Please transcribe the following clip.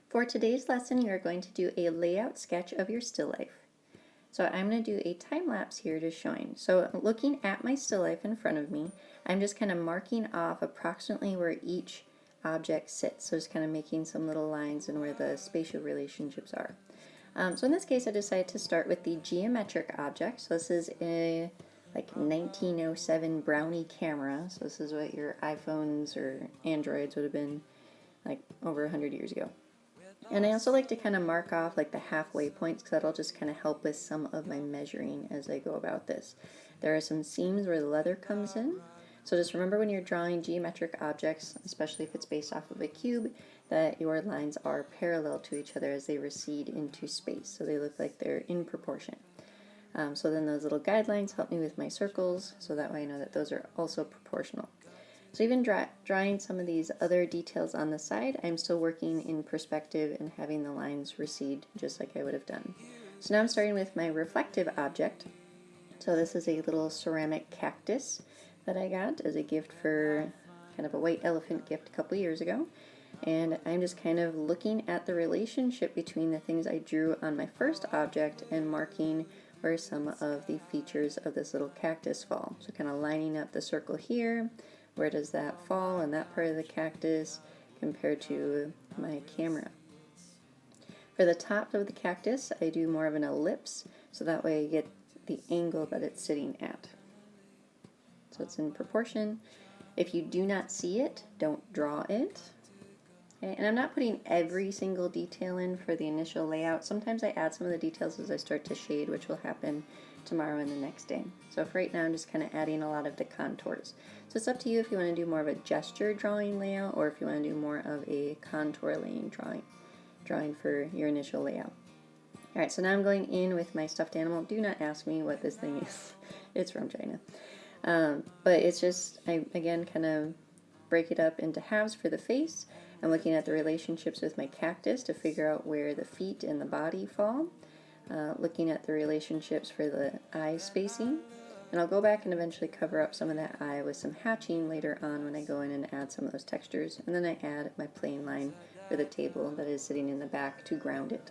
For today's lesson, you are going to do a layout sketch of your still life. So I'm going to do a time lapse here to showing. So looking at my still life in front of me, I'm just kind of marking off approximately where each object sits. So just kind of making some little lines and where the spatial relationships are. So in this case, I decided to start with the geometric object. So this is a 1907 Brownie camera. So this is what your iPhones or Androids would have been like over 100 years ago. And I also like to kind of mark off like the halfway points because that'll just kind of help with some of my measuring as I go about this. There are some seams where the leather comes in. So just remember when you're drawing geometric objects, especially if it's based off of a cube, that your lines are parallel to each other as they recede into space. So they look like they're in proportion. So then those little guidelines help me with my circles, so that way I know that those are also proportional. So even drawing some of these other details on the side, I'm still working in perspective and having the lines recede just like I would have done. So now I'm starting with my reflective object. So this is a little ceramic cactus that I got as a gift for kind of a white elephant gift a couple years ago. And I'm just kind of looking at the relationship between the things I drew on my first object and marking where some of the features of this little cactus fall. So kind of lining up the circle here. Where does that fall in that part of the cactus compared to my camera? For the top of the cactus, I do more of an ellipse, so that way I get the angle that it's sitting at. So it's in proportion. If you do not see it, don't draw it. Okay, and I'm not putting every single detail in for the initial layout. Sometimes I add some of the details as I start to shade, which will happen tomorrow and the next day. So for right now, I'm just kind of adding a lot of the contours. So it's up to you if you want to do more of a gesture drawing layout or if you want to do more of a contour laying drawing for your initial layout. Alright, so now I'm going in with my stuffed animal. Do not ask me what this thing is. It's from China. But it's just, I again kind of break it up into halves for the face. I'm looking at the relationships with my cactus to figure out where the feet and the body fall. Looking at the relationships for the eye spacing. And I'll go back and eventually cover up some of that eye with some hatching later on when I go in and add some of those textures. And then I add my plain line for the table that is sitting in the back to ground it.